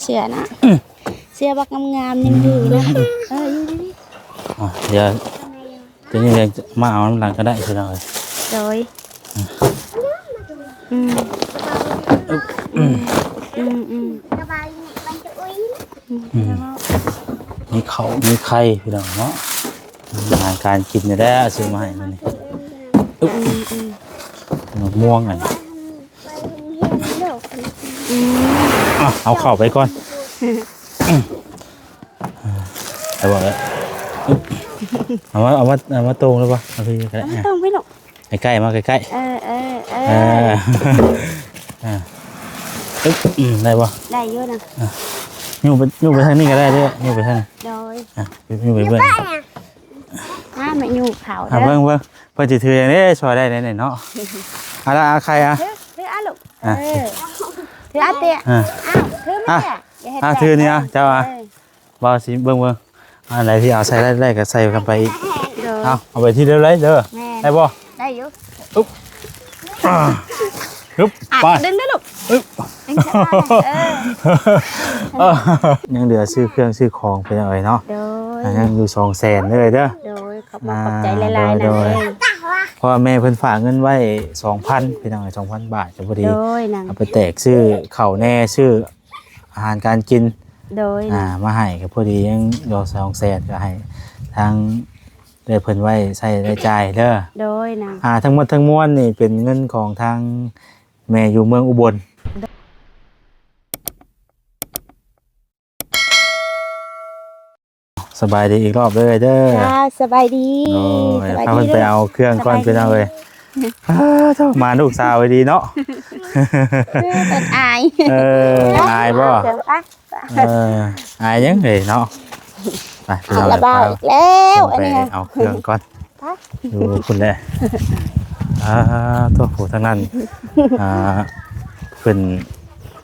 เสียนะเสียบักงามๆยังดีนะเดี๋ยวตัวนี้เดี๋ยวมาเอาน้ำหลังก็ได้คือเราเลยโดยมีเขามีไข่พี่น้องเนาะอาหารการกินเนี่ยได้ซื้อมาให้มันนี่ม่วงอ่ะเอาเข่าไปก่อนแต่บอกเลยเอามาตรงเลยปะเอาที่ใกล้ตรงไปหรอกใกล้มาใกล้ได้ปะได้เยอะนะยูไปทางนี้ก็ได้ด้วยยูไปทางโดยยูไปเพื่อนไม่ยูเผาเพื่อนจะถืออย่างนี้ช่วยได้ไหนเนาะอะไรใครถือลูกถือเตี้ยถือไม่ถือเนี่ยเจ้าบาสิเบิ้งอะไรที่เอาใส่ได้ก็ใส่กันไปอีกเอาไปที่เดียวเลยเด้อได้ป่ะได้อยู่ไปดึงได้ลูกยังเหลือซื้อเครื่องซื้อของไปอะไรเนาะยังอยู่200,000เลยเด้อโดยขอบใจหลายๆนะเพราะแม่เพิ่นฝากเงินไว้ 2,000 พี่น้อง 2,000 บาทจะพอดีเอาไปแตกซื้อข้าวแน่ซื้ออาหารการกินโดยมาให้ก็พอดียังดอก200,000ก็ให้ทางได้เพิ่นไว้ใช้ได้จ่ายเด้อโดยนะทั้งหมดทั้งมวลนี่เป็นเงินของทางแม่อยู่เมืองอุบลสบายดีอีกรอบเลยเด้อสบายดีพาเพิ่นไปเอาเครื่องก่อนพี่น้องเลยมาลูกสาวดีเนาะเป็นอายอายบ่อายยังไงเนาะไปพี่น้องแล้วไปเอาเครื่องก่อนดูคุณแหละตัวผู้ทั้งนั้นเป็น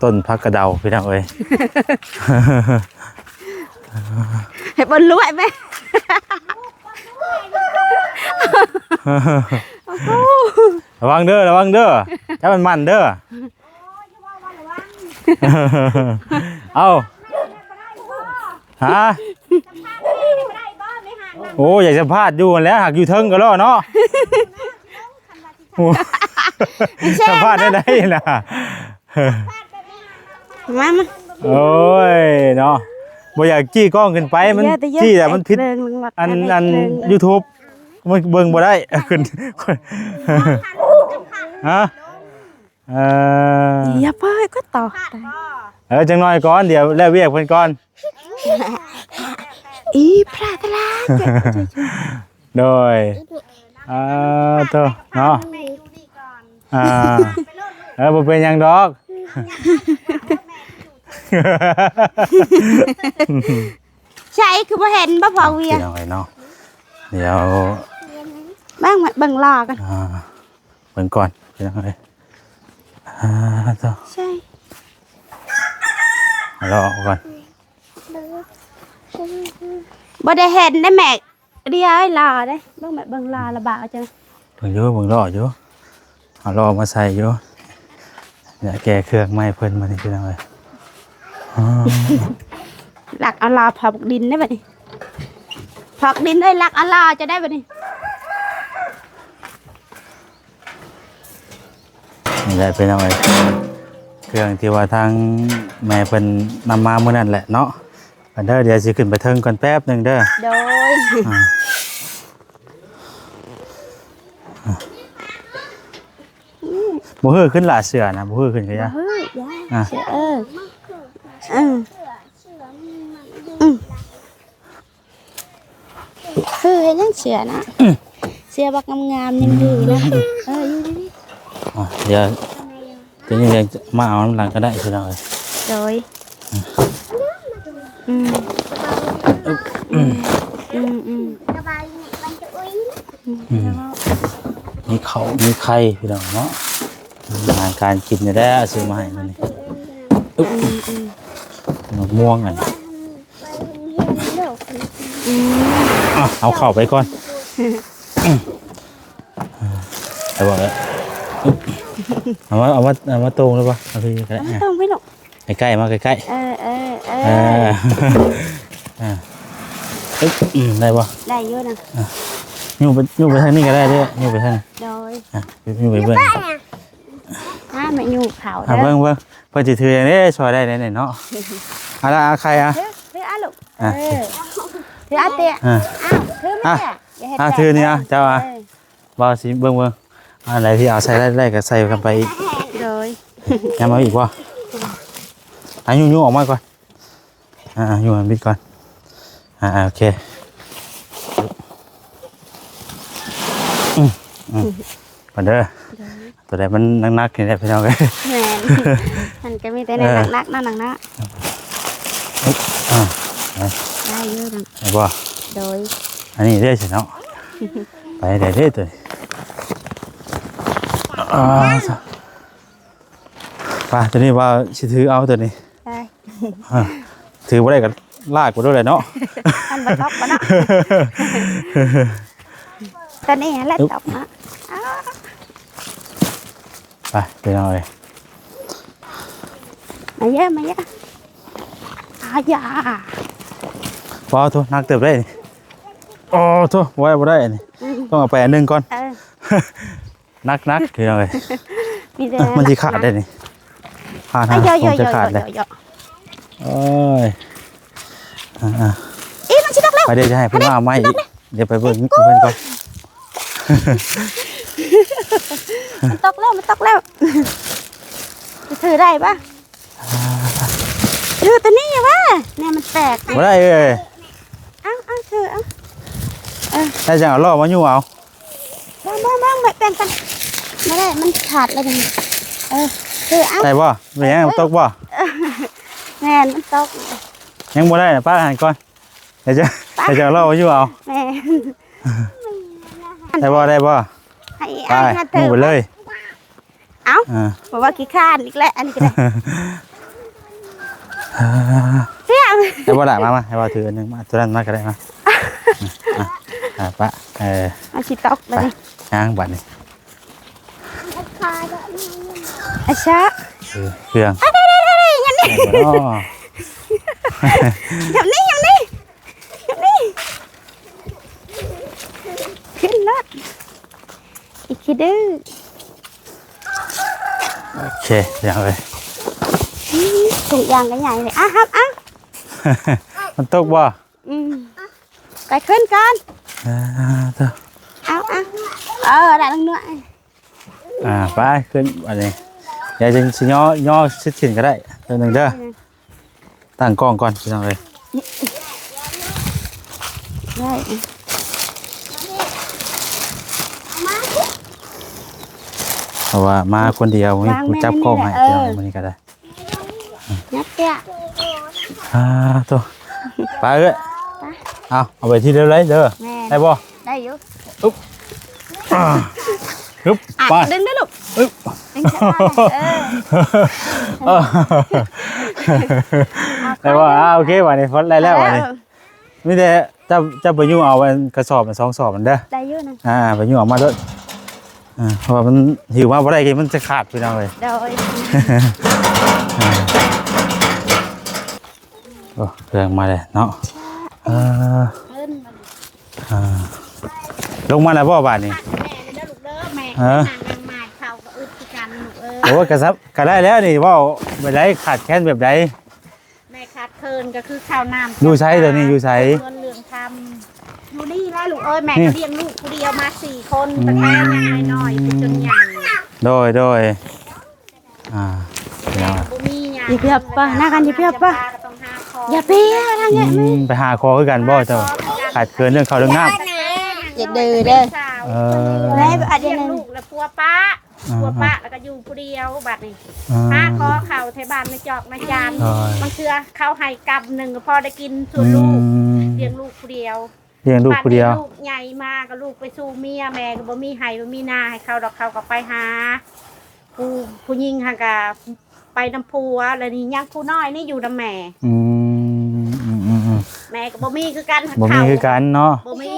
ต้นพักกระเดาพี่น้องเอ้ยให้บนรวยไหมระวังเด้อถ้ามันเด้อเอาโอ้อยากจะพลาดอยู่แล้วหากอยู่เทิงก็รอเนาะจะพลาดได้นะมาโอ้ยเนาะบ่อยากจี้กล้องขึ้นไปมันจี้แต่มันผิดอัน YouTube มันเบิ่งบ่ได้ขึ้นอย่าเพิ่งก็ต่อจังหน่อยก่อนเดี๋ยวแล้วเวียกเพิ่นก่อนพระตลาดโดยตัวเนาะบ่เป็นหยังดอกใช่คือบ่เห็นบ่พอเวียเนาะเดี๋ยวบ้างเบิ่งรอกันเบิ่งก่อนเป็นยังไงตัวใช่รอก่อนบ่ได้เห็นได้แม่เดียวให้รอได้เบิ่งรอระบาดจังเบิ่งรออยู่เอารอมาใส่อยู่เนี่ยแกเครื่องไม้เพิ่นมานี่เป็นยังไงหลักเอาลาผักดินได้แบบนี้ผักดินได้หลักเอาลาจะได้แบบนี้นี่แหละเป็นยังไงเครื่องที่ว่าทางแม่เป็นนำมาเมื่อนั้นแหละเนาะเดี๋ยวสิขึ้นไปเทิงก่อนแป๊บหนึ่งเด้อโดยบ่ฮือขึ้นหลาเสือนะบ่ฮือขึ้นก็ยะเสือคือยังเสียนะเสียบักงามๆยังดีนะเดี๋ยวตัวนี้เดี๋ยวมาเอาน้ำหลังก็ได้คือเราเลยโดยมีเขามีไข่พี่น้องเนาะอาหารการกินเนี่ยได้ซื้อมาให้มันนี่ม่วงอ่ะเอาเข่าไปก่อนแต่บอกเลยเอามาตรงเลยปะเอาที่ใกล้ตรงไปหรอก ใกล้ๆมาใกล้ๆได้บ่ ได้เยอะนะ อยู่ไปทางนี้ก็ได้เด้ออยู่ไปทางนี้ โดย อยู่ไปเบิ่ง แม่อยู่เขา เบิ่งเพิ่นสิถืออย่างนี้ช่วยได้แน่ๆเนาะเอาละใครอ่ะ ถือลูกถือเตี้ยถือแม่ถือนี่เจ้าบ่สิเบิ่งอะไรที่เอาใส่ได้ก็ใส่กันไปอีก โดย ยังมาอีกบ่ยุ่งออกมาก่อนยุ่งมันบิดก่อนโอเคก่อนเด้อตัวใดมันนักๆนี่แหละพี่น้องเอ้ยแม่มันก็มีแต่ในนักๆนั่นนักนะได้เยอะนะได้บ่โดยอันนี้ได้สิเนาะไปได้เด้อตัวป่ะตัวนี้ว่าสิถือเอาตัวนี้ได้ถือบ่ได้ก็ลากกูด้วยเลยเนาะอันบ่ตกบ่เนาะตอนนี้แหละตกนะไปไปเอาเลยมาเยอะอย่าพอทุนักเติบได้โอ้ทุไว้บ่ได้นี่ต้องเอาไปอันนึงก่อนนักคือเอาเลยมันสิขาดได้นี่ขาดผมจะขาดเลยโอ้ยมันชิดแล้วไปเดี๋ยวจะให้เพื่อนมาไม่อีกเดี๋ยวไปเบิ่งเพื่อนก่อนมันตกแล้วจะถือได้ปะถือตัวนี้วะเนี่ยมันแตกไม่ได้เลยเอาถือได้จังเอาล่อมาอยู่เอาบ้างไม่เป็นกันไม่ได้มันขาดเลยนี่ถือเอาได้ป่ะไม่ยังตกป่ะแม่มันตกยังบ่ได้ป้าหันก่อนเดี๋ยวจะล่อมาอยู่เอาแม่ได้ป่ะไปมูไปเลยบอกว่าขี้ข้านอีกแล้วอันนี้ก็ได้เสี่ยงให้บ่ได้มาให้บ่ถืออันนึงมาตัวนั้นมาก็ได้มาปะมาชิตอกไปย่างบัดนี่อาชะเครื่องได้ยันนี่ยันนี่ขึ้นรถอีกทีดื้อโอเคอย่างเลยถุงยางกันใหญ่เลยครับมันตกบ่ไปขึ้นกันเอาได้ลังเนื้อไปขึ้นอันนี้เดี๋ยวจะย่อชิดถิ่นก็ได้ตัวหนึ่งเด้อตั้งกล้องก่อนพี่น้องเลยได้เพราะว่ามาคนเดียวไม่จับกล้องให้เดี๋ยวมันนี่ก็ได้นัดเตี้ยตัวไปเลยเอาไปที่เดิมเลยเด้อได้บ่ได้อยู่อุ๊บไปดึงได้ลูกได้บ่โอเควันนี้พอได้แล้ววันนี้ไม่ได้จะไปยุ่งเอากระสอบมัน2 สอบมันเด้อได้เยอะนะไปยุ่งออกมาด้วยเพราะว่ามันหิวมากเพราะอะไรกินมันจะขาดไปแล้วเลยโอ้เรื่องมาเลยเนาะลงมาแล้วบ่บาทนี่โอ้กระซับกระได้แล้วนี่ว่าแบบไรขาดแค้นแบบไรแม่ขาดเคินก็คือข้าวน้ำอยู่ใช้เดี๋ยวนี้อยู่ใช้เงินเหลืองทำอยู่นี่แล้วลูกแม่ก็เลี้ยงลูกคนเดียวมา4 คนตั้งแต่น้อยจนใหญ่โดยอย่าเพียบป่ะหน้ากันอย่าเพียบป่ะอย่าเพียบอะไรเงี้ยไปหาคอคือกันบ่เจ้าขาดเกินเรื่องข้าวเรื่องน้ำอย่าดื้อเด้อแล้วอาจจะลูกแล้วพัวป้าแล้วก็อยู่ผู้เดียวบัดนี้ป้าขอเข่าเทบานในจอกในจานมันเชื่อเขาให้กำ1ก็พอได้กินส่วนลูกเลี้ยงลูกผู้เดียวลูกใหญ่มากก็ลูกไปสู้เมียแม่ก็บ่มีให้บ่มีนาให้เขาดอกเขาก็ไปหาผู้หญิงห่างกับไปน้ำพัวแล้วนี่ยังผู้น้อยนี่อยู่น้ำแม่แม่ก็บ่มีคือกันบ่มีคือกันเนาะบ่มี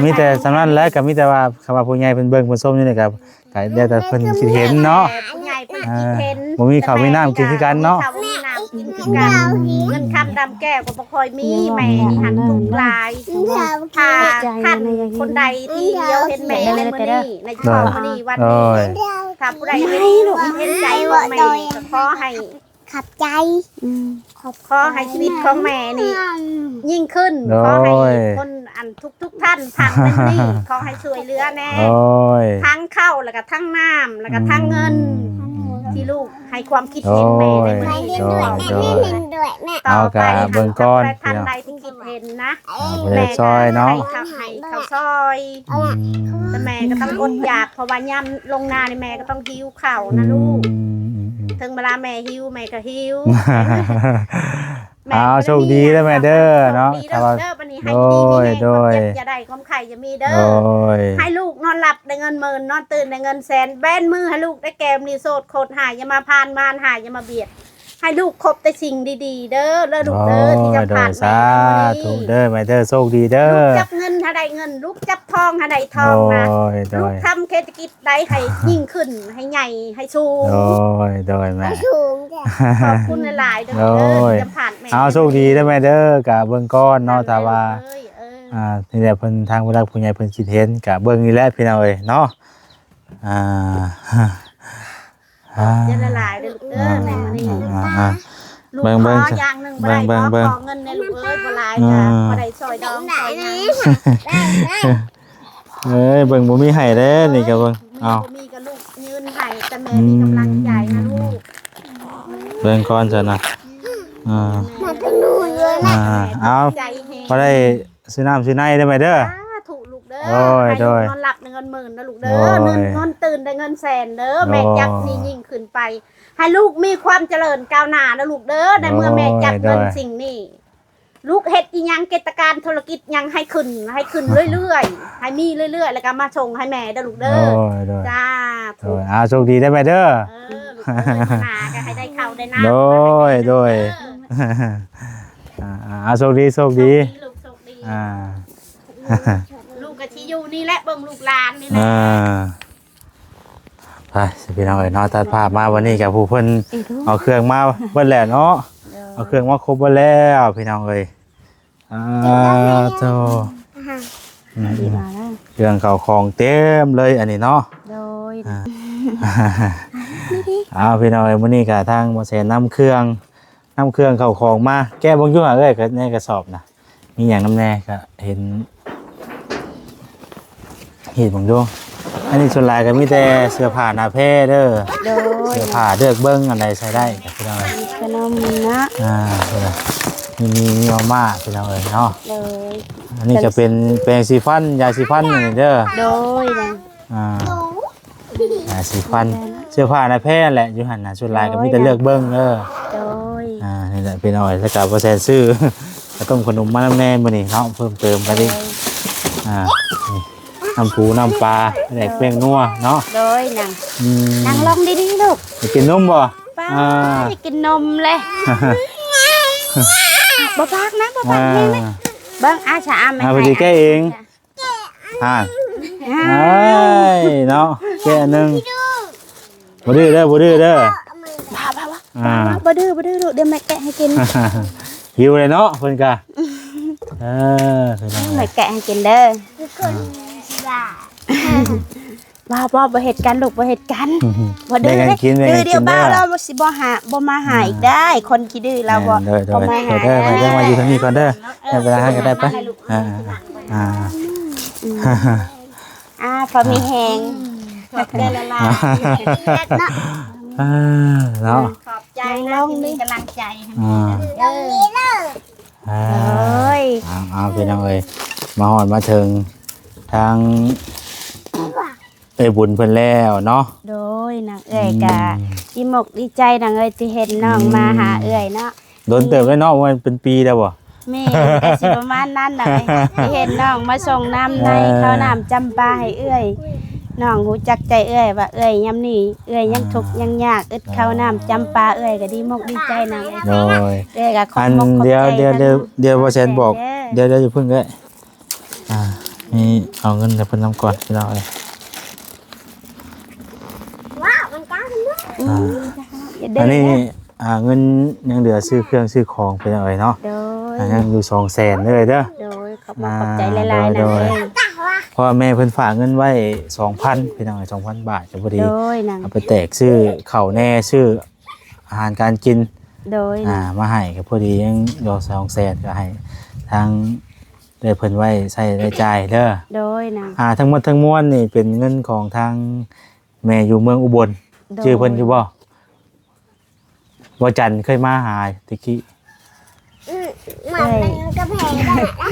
มีแต่สำนักแล้วก็มีแต่ว่าคำว่าผู้ใหญ่เพิ่นเบิ่งเพิ่นส้มนี่นะครับก็ได้แต่เพิ่นสิเห็นเนาะผู้ใหญ่ คิดเห็น บ่มีข้าวมีน้ำกินคือกันเนาะ บ่มีข้าวมีน้ำกินคือกันเงินคำดำแก้วก็บ่ค่อยมีแม่นี่หันทุกลายถ้าท่านคนใดที่เดียวเห็นแม่ในมื้อนี้ในช่วงมื้อนี้วันนี้ถ้าผู้ใดเห็นใจของแม่ก็ขอให้ขับใจขอให้ชีวิตของแม่นี่ยิ่งขึ้นขอให้คนอันทุกท่านผ่านเป็นนี่ขอให้ช่วยเหลือแน่ทั้งเข้าแล้วก็ทั้งน้ำแล้วก็ทั้งเงินที่ลูกให้ความคิดเห็นแม่ในมื้อนี้ต่อไปเบิ่งก้อนท่านใดที่คิดเห็นนะแม่ซอยเนาะให้เขาซอยแต่แม่ก็ต้องอดอยากเพราะว่าย่ำลงนาในแม่ก็ต้องหิวข้าวนะลูกถึงเวลาแม่หิวแม่ก็หิวโชคดีแล้วแม่เด้อเนาะถ้าว่าโดยอย่าได้ความไข่จะมีเด้อให้ลูกนอนหลับได้เงินหมื่นนอนตื่นได้เงินแสนแบนมือให้ลูกได้แกมรีโซดโคตรหายอย่ามาพานมานหายอย่ามาเบียดให้ลูกคบแต่สิ่งดีๆเด้อแล้วลูกเด้อที่จะผ่านแม่ถูกเด้อแม่เด้อโชคดีเด้อลูกจับเงินหาได้เงินลูกจับทองหาได้ทองนะลูกทำเศรษฐกิจได้ให้ยิ่งขึ้นให้ใหญ่ให้สูงโดยแม่ขอบคุณหลายๆเด้อจะผ่านแม่โชคดีเด้อแม่เด้อกะเบิ่งก้อนเนาะถ้าว่านี่แหละเพิ่นทางผู้หลักผู้ใหญ่เพิ่นคิดเห็นกะเบิ่งนี่แหละพี่น้องเอ้ยเนาะจะละลายเด้อลูกเด้อแม่มื้อนี้ลูกขออย่างนึงบ่ได้ขอเงินในลูกเอ้ยบ่หลายจ้ะบ่ได้ซอยดองซอยหยังเบิ่งบ่มีให้เด้นี่ก็เบิ่งบ่มีก็ลูกยืนให้แต่แม่มีกำลังใจนะลูกเบิ่งก่อนซะนะเอาบ่ได้ซื้อน้ำซื้อในได้ไหมเด้อถูกลูกเด้อให้ลูกนอนหลับได้เงินหมื่นนะลูกเด้อนอนตื่นได้เงินแสนเด้อแม่จับนี่ยิ่งขึ้นไปให้ลูกมีความเจริญก้าวหน้านะลูกเด้อในเมื่อแม่จับเงินสิ่งนี้ลูกเฮ็ดอีหยังกิจการธุรกิจยังให้ขึ้นเรื่อยๆให้มีเรื่อยๆแล้วก็มาส่งให้แม่เด้อลูกเด้อจ้าถูกโชคดีได้ไหมเด้อลูกหาก็ให้ได้ข้าวได้น้ำโดยโชคดีลูกโชคดีลูกกะที่อยู่นี่แหละเบิ่งลูกหลานนี่แหละไปพี่น้องเอ้ยเนาะตัดภาพมาวันนี้กับผู้เพิ่นเอาเครื่องมาเบิดแล้วเนาะเอาเครื่องมาครบเบิดแล้วพี่น้องเอ้ยโตเครื่องเก่าของเต็มเลยอันนี้เนาะโดยพี่น้องเอ้ยมื้อนี้ก็ทางบ่แซ่นำเครื่องเข้าของมาแก้บ่อยู่เอ้ยก็ในกระสอบน่ะมีหยังนำแน่ก็เห็นบ่ดูอันนี้ส่วนหลายก็มีแต่เสื้อผ้าหน้าแพร่เด้อเสื้อผ้าเลือกเบิ่งอันใดใส่ได้ก็พี่น้องเอ้ยขนมนะมีมาม่าพี่น้องเอ้ยเนาะอันนี้จะเป็นแปรงสีฟันยาสีฟันนี่เด้อโดยนะยาสีฟันเสื้อผ้าหน้าแพร่แหละอยู่หั่นน่ะส่วนหลายก็มีแต่เลือกเบิ่งเด้อโดยนี่แหละพี่น้องเอ้ยแล้วก็บ่แซ่ซื้อต้มขนมมาน้ำแน่มื้อนี้เนาะเพิ่มเติมไปดิน้ำปูน้ำปลาแดกเป้งนัวเนาะโดยนั่งลองดีๆลูกไปกินนมบ่ไปกินนมเลยบ่พักนะนี่ไหมเบิ้งอาชาไม่ให้พอดีแกเองเนาะแกนึงบ่ดื้อเด้อบ่ดื้อเด้อบ่ดื้อลูกเดี๋ยวแม่แกะให้กินหิวเลยเนาะเพิ่นก็แม่แกะให้กินเด้อบ่เฮ็ดกันลูกบ่เฮ็ดกันบ่ดื้อเดี๋ยวบ้าเราสิบ่มาหาอีกได้คนขี้ดื้อเราบ่มาหาเด้อมาอยู่ทางนี้ก่อนเด้อได้เวลาให้ก็ได้ปะพอมีแฮงได้ละลายเนาะขอบใจนะที่มีกำลังใจตรงนี้เด้อพี่น้องเอ้ยมาฮอดมาถึงทางบุญเพิ่นแล้วเนาะโดยนางเอ้ยกะดีมกดีใจนางเอ้ยที่เห็นน้องมาหาเอ้ยเนาะโดนเติบแล้วเนาะมันเป็นปีแล้วบ่แม่ก็สิประมาณนั้นน่ะที่เห็นน้องมาส่งน้ำในข้าวน้ำจำปาให้เอ้ยน้องรู้จักใจเอ้ยว่าเอ้ยยำนี่เอ้ยยังทุกข์ยังยากอึดข้าวน้ำจำปาเอ้ยก็ดีมกดีใจนางเอ้ยก็ขอบมกขอบใจเดี๋ยวบ่แซนบอกเดี๋ยวอย่าเพิ่งเอ้ยนี่เอาเงินให้เพิ่นนำก่อนพี่น้องเอ้ย อย่าเด้ อันนี้ นะ เงินยังเหลือซื้อเครื่องซื้อของไปหน่อยเนาะ โดย ยังอยู่200,000เลยเด้อ โดยขอบใจหลายๆนะเอ้ย เพราะว่าแม่เพิ่นฝากเงินไว้ 2,000พี่น้อง2,000 บาทก็พอดี โดยนาง เอาไปแตกซื้อข้าวแน่ซื้ออาหารการกิน โดยนาง มาให้ก็พอดียังยอ200,000ก็ให้ทางได้เพิ่นไว้ใช้ได้จ่ายเด้อ โดยนาง ทั้งหมดทั้งมวลนี่เป็นเงินของทางแม่อยู่เมืองอุบลชื่อเพิ่นอยู่บ่จันทร์เคยมาหาตะกี้ เอ้ย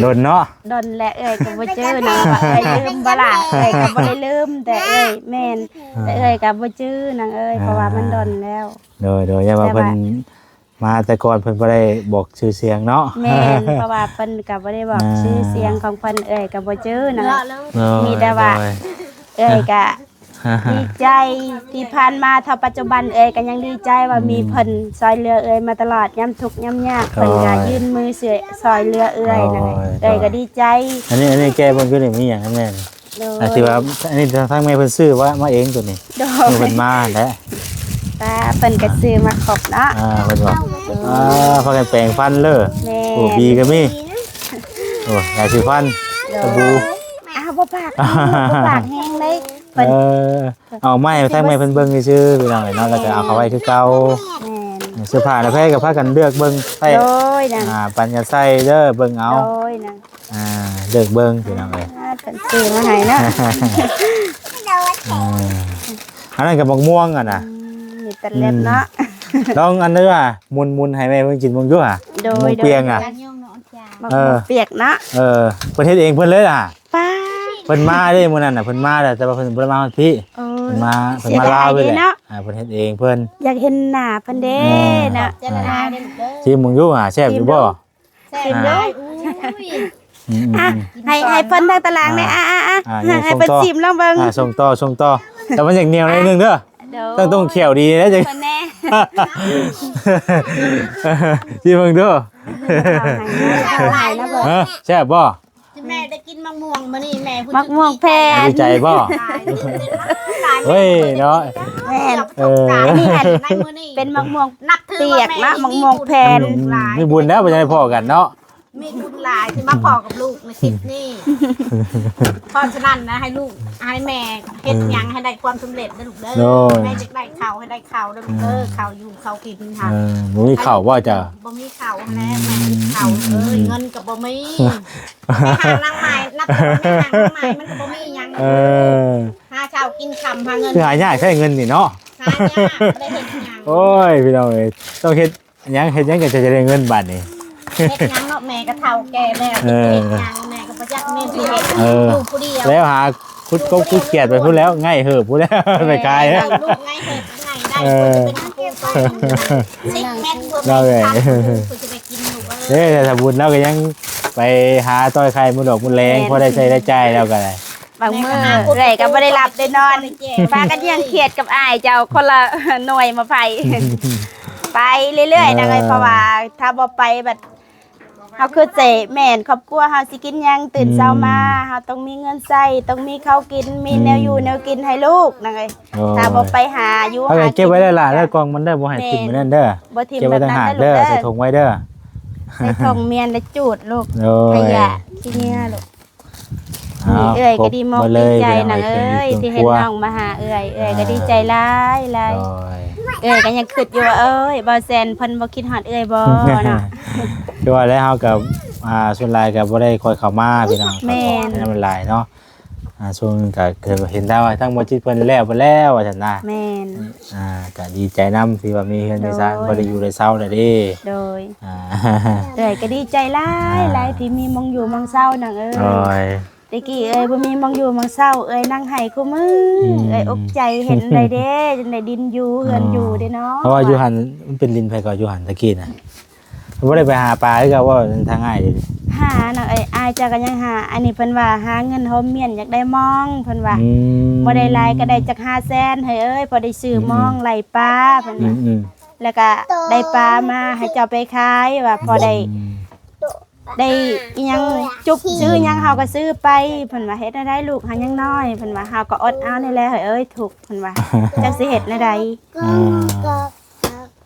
โดนเนาะ ดนและเอ้ยก็บ่จื้อนะว่าเอ้ยลืมบ่ล่ะเอ้ยก็บ่ได้ลืมแต่เอ้ยแม่นแต่เอ้ยก็บ่จื้อนางเอ้ยเพราะว่ามันดนแล้ว โดยอย่าว่าเพิ่นมาแต่ก่อนเพิ่นบ่ได้บอกชื่อเสียงเนาะ แม่นเพราะว่าเพิ่นก็บ่ได้บอกชื่อเสียงของเพิ่นเอ้ยก็บ่จื้อนะ มีแต่ว่า เอ้ยก็ดีใจที่ผ่านมาเท่าปัจจุบันเอ้ยก็ยังดีใจว่ามีเพิ่นซอยเรือเอ้ยมาตลอดยามทุกข์ยามยากเพิ่นก็ยื่นมือซอยเรือเอ้ยนั่นแหละเอ้ยก็ดีใจ อันนี้แกเบิ่งคือนี่มีหยังนะแม่นี่ โดย ที่ว่าอันนี้ทางแม่เพิ่นซื้อว่ามาเองตัวนี้ โด เพิ่นมาแหละ ป้าเพิ่นก็ซื้อมาครบเนาะ เพิ่นบอกพากันแปลงฟันเลย แม่ โอ้บีก็มีโอ้ยาสีฟันสบู่ อ้าวบ่ปากบ่ปากแห้งเลยเพิ่น เอาไม้ทางแม่เพิ่นเบิ่งซื่อๆพี่น้องเนาะแล้วก็เอาเข้าไว้คือเก่า แม่น เสื้อผ้าแล้วแพ้ก็พากันเลือกเบิ่งใส่ โดยนั่น ปันจะใส่เด้อเบิ่งเอา โดยนั่น เลือกเบิ่งพี่น้องเอ้ย เพิ่นซื้อมาให้เนาะ อันนั้นกับมะม่วงอ่ะนะ มีแต่เล็บเนาะ ลองอันนี้ว่ามุนๆให้แม่เพิ่นกินมึงอยู่อ่ะ โด มุ ย งเปียงอ่ะ มะม่วงเปียกเนาะ เพิ่นเฮ็ดเองเพิ่นเลยอ่ะ ป้า เพิ่นมาเด้มื้อนั้นน่ะเพิ่นมาแต่ว่าเพิ่นบ่ได้มาฮอดพี่ โอ้ เพิ่ ย นมาลาวไปเลยเพิ่นเฮ็ดเองเพิ่น อยากเห็นหน้าเพิ่นเด้เนาะ จะละลายได้ลูกเด้อ ที่มึงอยู่อ่ะแซ่บอยู่บ่ แซ่บเลยอุ้ย อ่ะให้เพิ่นทางตารางเนี่ยให้เพิ่นซิมลองเบิ่ง ส่งต่อแต่มันอย่างเหนียวนิดนึงเด้อต้องเขียวดีนะจัง เพิ่นแน่ ที่มึงเด้อ หลายนะเบิ่ง แซ่บบ่ แม่ได้กินมะม่วงมานี่แม่พูด มะม่วงแพน ดีใจบ่เฮ้ยเนาะ แม่น นี่หันในมือนี่ เป็นมะม่วง นับถือ เปียกนะมะม่วงแพน มีบุญแล้วบ่ได้พอกันเนาะ มีคุณหลายที่มาพอกับลูกในคลิปนี่เพราะฉะนั้นนะให้ลูกให้แม่เฮ็ดหยังให้ได้ความสำเร็จนะลูกเด้อแม่จะได้ข่าวให้ได้ข่าวนะลูกเด้อข่าวอยู่ข่าวกินค่ะ บ่มีข้าวบ่จ้ะ บ่มีข่าวแล้วแม่มีข่าวเงินกับบ่มีหานางใหม่นับถือแม่นางใหม่มันก็บ่มีหยังหาข้าวกินคำหาเงิน คือหายากใช้เงินนี่เนาะ หายากบ่ได้เฮ็ดหยัง โอ้ยพี่น้องเอ้ยต้องเฮ็ดหยังก็จะได้เงินบาทนี่ เฮ็ดหยังเนาะแม่ก็เฒ่าแก่แล้วเฮ็ดหยังแม่ก็บ่อยากแม่สิเฮ็ดอยู่ผู้เดียว แล้วหาคุดเกียดไปพูดแล้วง่ายเหอะพูดแล้วไปกายแล้ว ลูกไงเฮ็ดไงได้เป็นผู้สิแม่นบ่แม่คือจะไปกินลูก เด้แต่ถ้าบุญแล้วก็ยังไปหาต้อยไข่มุดดอกมุดแรงพอได้ใช้ได้ใจายแล้วก็ได้ บางมื้อเร่ก็บ่ได้หลับได้นอนฟ้ากันยังเครียดกับอ้ายเจ้าคนละหน่วยมาไผไปเรื่อยๆนะเอ้ยเพราะว่าถ้าบ่ไปแบบเฮาคือเจแม่นครอบครัวเฮาสิกินหยังตื่นเช้ามาเฮาต้องมีเงินใช้ต้องมีข้าวกินมีแนวอยู่แนวกินให้ลูกนะเอ้ยถ้าบ่ไปหาอยู่ เอา หา เก็บไว้ได้ล่ะแล้วกองมันได้บ่ให้ทิ่มไว้นั่นเด้อ บ่ทิ่ม เก็บ แบ ไว้ บ ต่าง นั้น หาก นะลู เด้อก เด้ ใส่ อ ถุงไว้เด้อ ใส่ถุงเมียนและจูดลูก โอ้ ข ย ยะที่เนี่ยลูกเอ้ยก็ดีมอกดีใจนะเอ้ยที่เห็นน้องมาหาเอ้ยก็ดีใจหลายหลาย โอ้ย เอ้ยก็ยังคิดอยู่ว่าเอ้ยบ่แซนเพิ่นบ่คิดฮอดเอ้ยบ่เนาะ คือว่าแล้วเฮากับส่วนหลายก็บ่ได้คอยเข้ามาพี่น้อง แม่น นั่นมันหลายเนาะช่วงก็เคยเห็นได้ว่าทั้งบ่จิตเพิ่นแล้วไปแล้วว่าซั่นน่ะ แม่น ก็ดีใจนํที่ว่ามีเฮือนมีซ่าน โดย บ่ได้อยู่ได้เซาได้เด้ โดย อ่า เอ้ยก็ดีใจหลายหลายที่มีมองอยู่มองเศร้านังเอ้ โอ้ ย ย ตะกี้เอ้ยบ่มีมองอยู่มองเศร้าเอ้ยนั่งไห้คู่มือเอ้ยอกใจเห็นได้เด้จังได้ดินอยู่เฮือนอยู่เด้เนาะ เพราะว่าอยู่หันมันเป็นลินไผก็อยู่หันตะกี้น่ะบ่ได้ไปหาปลาคือก็ว่าทางง่ายเด้ หาน่ะเอ้ยอายเจ้าก็ยังหาอันนี้เพิ่นว่าหาเงินโฮมเมียนอยากได้มองเพิ่นว่า บ่ได้หลายก็ได้จัก500,000ให้เอ้ยพอได้ซื้อมองไหลปลาเพิ่นว่าแล้วก็ได้ปลามาให้เจ้าไปขายว่าพอได้ ได้อิหยังจุบซื้อหยังเฮาก็ซื้อไปเพิ่นว่าเฮ็ดได้ลูกหายังน้อยเพิ่นว่าเฮาก็อดเอานี่แหละเอ้ยถูกเพิ่นว่าจักสิเฮ็ดแนวใด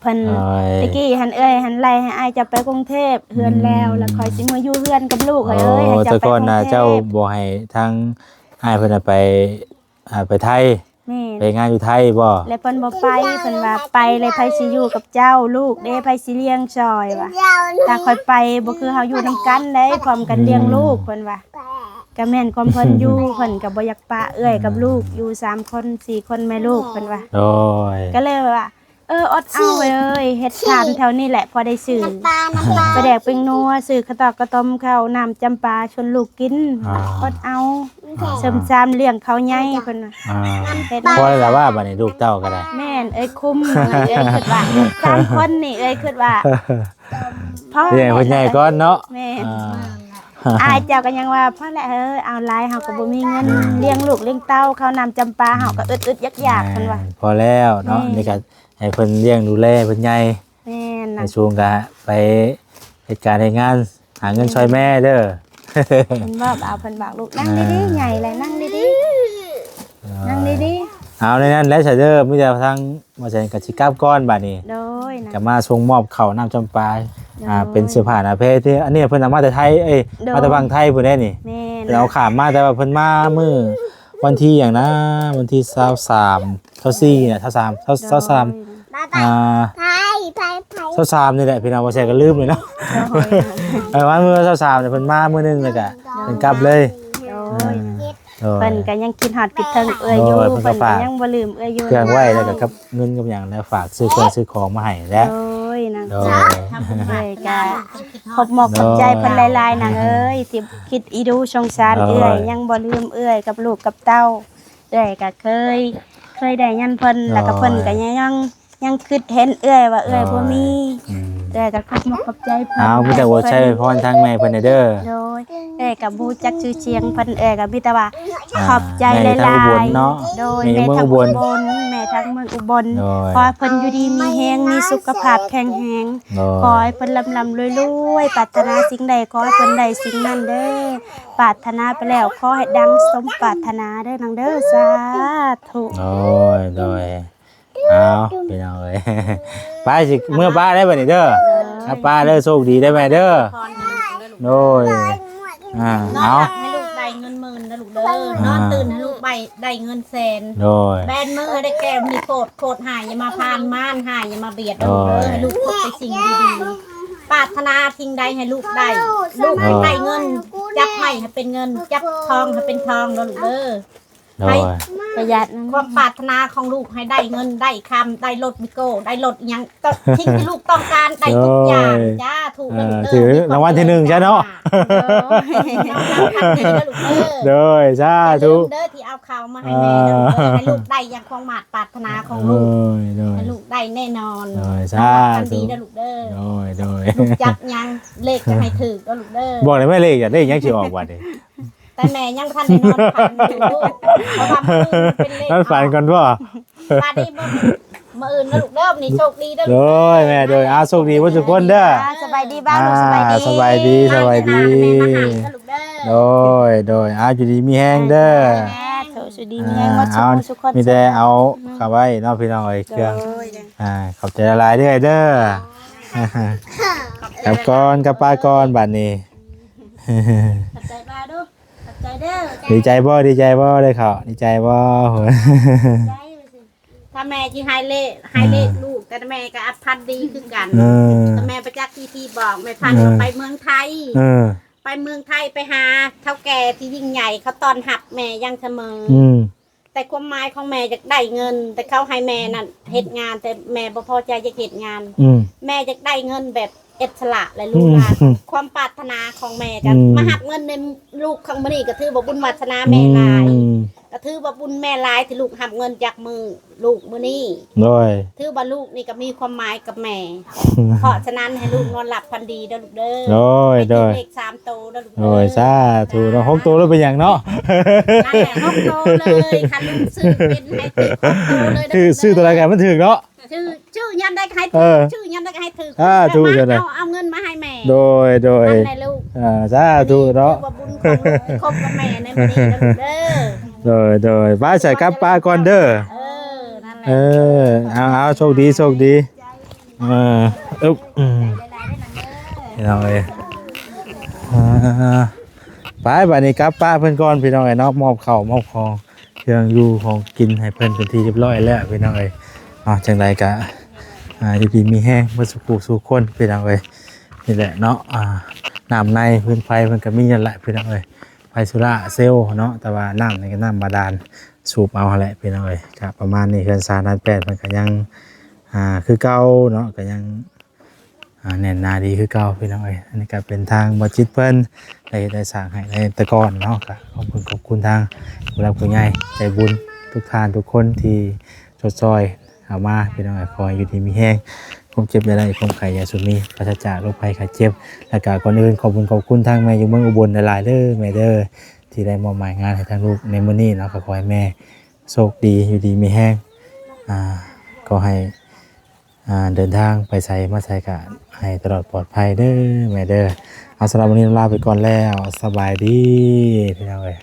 เพิ่นตะกี้หันเอ้ยหันไล่ให้อ้ายจะไปกรุงเทพเฮือนแล้วค่อยสิมาอยู่เฮือนกับลูกเอ้ยให้จะไปกรุงเทพ แต่ก่อนน่ะเจ้าบ่ให้ทางอ้ายเพิ่นไปไทยไปงานอยู่ไทยบ่แล้วเพิ่นบ่ไปเพิ่นว่าไปเลยไผสิอยู่กับเจ้าลูกเด้ไผสิเลี้ยงซอยว่ะถ้าค่อยไปบ่คือเฮาอยู่นำกันเด้พร้อมกันเลี้ยงลูกเพิ่นว่าก็แม่นความเพิ่นอยู่เพิ่นก็บ่อยากปะเอื้อยกับลูกอยู่3คน4คนแม่ลูกเพิ่นว่าโอ้ยก็เลยว่าอดเอาไว้เอ้ยเฮ็ดทานแถวนี้แหละพอได้ซื้อไปแดกเป็นนัวซื้อกระตอกกระต้มข้าวน้ำจำปาชวนลูกกินอดเอาเสริมซามเลี้ยงเขาใหญ่เพิ่นน่ะพอแล้วว่าบัดนี้ลูกเต้าก็ได้แม่นคุ้มเอ้ยคิดว่า3คนนี่เอ้ยคิดว่าพ่อเลี้ยงเพิ่นใหญ่ก่อนเนาะแม่นอายเจ้าก็ยังว่าพ่อแหละเอาหลายเฮาก็บ่มีเงินเลี้ยงลูกเลี้ยงเต้าข้าวน้ำจำปาเฮาก็อึดๆอยากๆเพิ่นว่าพอแล้วเนาะนี่ก็ให้เพิ่นเลี้ยงดูแลเพิ่นใหญ่แม่นในช่วงก็ไปเหตุการณ์งานหาเงินช่วยแม่เด้อเพิ่นบอกเพิ่นบอกลูกนั่งดีๆใหญ่เลยนั่งดีๆนั่งดีๆเอาในนั้นแล้วเด้อมีแต่ทางมาใช้กสิกรรมก้อนบัดนี้โดยนะก็มาส่งมอบข้าวน้ำจำปาเป็นเสื้อผ้าหน้าเพชรที่อันนี้เพิ่นเอามาแต่ไทยมาแต่บางไทยพุ่นได้นี่แม่นเอาข้ามมาแต่ว่าเพิ่นมามื้อวันที่หยังนะวันที่23 24เนี่ย2323นี่แหละพี่น้องบ่ใช่ก็ลืมเลยเนาะว่ามื้อ23เนี่ยเพิ่นมามื้อนึงแล้วก็เพิ่นกลับเลยเพิ่นก็ยังคิดฮอดคิดถึงเอ้ยอยู่เพิ่นก็ยังบ่ลืมเอ้ยอยู่เครื่องไว้แล้วก็กับเงินกับหยังแล้วฝากซื้อเครื่องซื้อของมาให้แล้วโอ้ยนางทำบุญให้ก็ขอบหมอกขอบใจเพิ่นหลายๆนางเอ้ยที่คิดอีดูสงสารเอ้ยยังบ่ลืมเอ้ยกับลูกกับเต้าเอ้ยก็เคยได้ยันเพิ่นแล้วก็เพิ่นก็ยังคิดเห็นเอ้ยว่าเอ้ยบ่มีแต่ก็ขอบหมอกขอบใจเพิ่นเอามีแต่ว่าใช้พรทางแม่เพิ่นเด้อโดยเอ้ยก็บ่จักชื่อเสียงเพิ่นเอ้ยก็มีแต่ว่าขอบใจหลายๆโดยแม่ทั้งอุบลแม่ทั้งเมืองอุบลขอให้เพิ่นอยู่ดีมีแรงมีสุขภาพแข็งแรงขอให้เพิ่นร่ำรวยๆปรารถนาสิ่งใดขอให้เพิ่นได้สิ่งนั้นเด้อปรารถนาไปแล้วขอให้ดังสมปรารถนาเด้อนางเด้อสาธุโอ้ยโดยเอาพี่น้องเอ้ยป้าสิเมื่อป้าได้บัดนี้เด้อถ้าป้าเด้อโชคดีได้ไหมเด้อโดยเอาให้ลูกได้เงินหมื่นนะลูกเด้อนอนตื่นให้ลูกได้เงินแสนโดยแบนมือได้แก้มมีโคตรหายอย่ามาพานม่านหายอย่ามาเบียดลูกเด้อให้ลูกพบแต่สิ่งดีๆปรารถนาสิ่งใดให้ลูกได้เงินจับไม้ให้เป็นเงินจับทองให้เป็นทองลูกเด้อให้ประหยัดความปรารถนาของลูกให้ได้เงินได้คำได้รถมิโก้ได้รถยังทิ้งที่ลูกต้องการได้ทุกอย่างจ้าถูกถือรางวัลที่1ใช่เนาะโดยสาธุเด้อที่เอาข่าวมาให้แม่ให้ลูกได้อย่างความปรารถนาของลูกให้ลูกได้แน่นอนโดยสาธุดีนะลูกเด้อโดยจับยังเลขจะให้ถือก็ลูกเด้อบอกเลยไม่เลขอย่าเลขยังสิออกวันนี้แต่แม่ยังทันได้นอนฝันอยู่เพราะว่าเป็นเลขนอนฝันก่อนบ่มาดีมื้ออื่นนะลูกเด้อนี่โชคดีเด้อโดยแม่โดยโชคดีบ่ทุกคนเด้อสบายดีบ้างสบายดีสบายดีโดยอยู่ดีมีแฮงเด้อสุดีมีแฮงว่าสุขคนมีแต่เอาเข้าไว้เนาะพี่น้องเอ้ยเครื่องขอบใจหลายๆเด้อกับก่อนกับป้าก่อนบัดนี้ดีใจบ่ได้ข่าวดีใจบ่ถ้าแม่ที่ให้เลขลูกแต่แม่ก็อัดพันดีคือกันแต่แม่ประจักษ์ที่บอกแม่พันไปเมืองไทยไปเมืองไทยไปหาเฒ่าแก่ที่ยิ่งใหญ่เขาตอนหักแม่ยังเสมอแต่ความหมายของแม่จะได้เงินแต่เขาให้แม่นั่นเฮ็ดงานแต่แม่บ่พอใจจะเฮ็ดงานแม่จะได้เงินแบบเอสละและลูกหลานความปรารถนาของแม่กันมาหักเงินในลูกของมันนี่ก็ถือว่าบุญวาสนาแม่หลายก็ถือว่าบุญแม่หลายที่ลูกหักเงินจากมือลูกมื้อนี้ถือว่าลูกนี่ก็มีความหมายกับแม่เพราะฉะนั้นให้ลูกนอนหลับพันดีเด้อลูกเด้อเลข3โตเด้อลูกเด้อสาธุเนาะ6โตแล้วเป็นหยังเนาะนั่นแหละ6โตเลยคันลูกซื้อเป็นให้ติด6โตเลยคือซื้อตัวอะไรกันมันถึงเนาะชื่อยันได้ให้ถือชื่อยันได้ให้ถือถูกจังได๋เอาเงินมาให้แม่โดยนั่นแหละลูก สาธุเนาะ ว่าบุญของลูกคบกับแม่ในมื้อนี้เด้อ โดยป้าใส่กับป้าก่อนเด้อ นั่นแหละ เอาโชคดีโชคดีอึ๊บพี่น้องเอ้ยไปบัดนี้กับป้าเพิ่นก่อนพี่น้องเอ้ยเนาะมอบข้าวมอบของเครื่องอยู่ของกินให้เพิ่นเป็นที่เรียบร้อยแล้วพี่น้องเอ้ยจังไดก็อยู่ดีมีแห้งเมื่อสักครู่สู่คนพี่น้องเอ้ยนี่แหละเนาะน้ำในพื้นไฟเพิ่นก็มีนั่นแหละพี่น้องเอ้ยไฟโซล่าเซลล์เนาะแต่ว่าน้ำนี่ก็น้ำบาดาลสูบเอาแหละพี่น้องเอ้ยก็ประมาณนี้เฮือนซาด้าน8มันก็ยังคือเก่าเนาะก็ยังแน่นหนาดีคือเก่าพี่น้องเอ้ยอันนี้ก็เป็นทางบ่จิตเพิ่นได้สร้างให้ในแต่ก่อนเนาะก็ขอบคุณทางผู้หลักผู้ใหญ่ใจบุญทุกท่านทุกคนที่ชดซอยเอามาพี่น้องเอ้ยขอให้อยู่ดีมีแฮงความเจ็บอย่าได้ความไข้อย่าสุดมีปราศจากโรคภัยไข้เจ็บแล้วก็ก่อนอื่นขอบคุณทางแม่อยู่เมืองอุบลหลายๆเด้อแม่เด้อที่ได้มอบหมายงานให้ทางลูกในมื้อนี้เนาะก็ขอให้แม่โชคดีอยู่ดีมีแฮงก็ให้เดินทางไปใส่มาใส่กะให้ตลอดปลอดภัยเด้อแม่เด้อเอาสำหรับวันนี้ลาไปก่อนแล้วสบายดีพี่น้องเอ้ย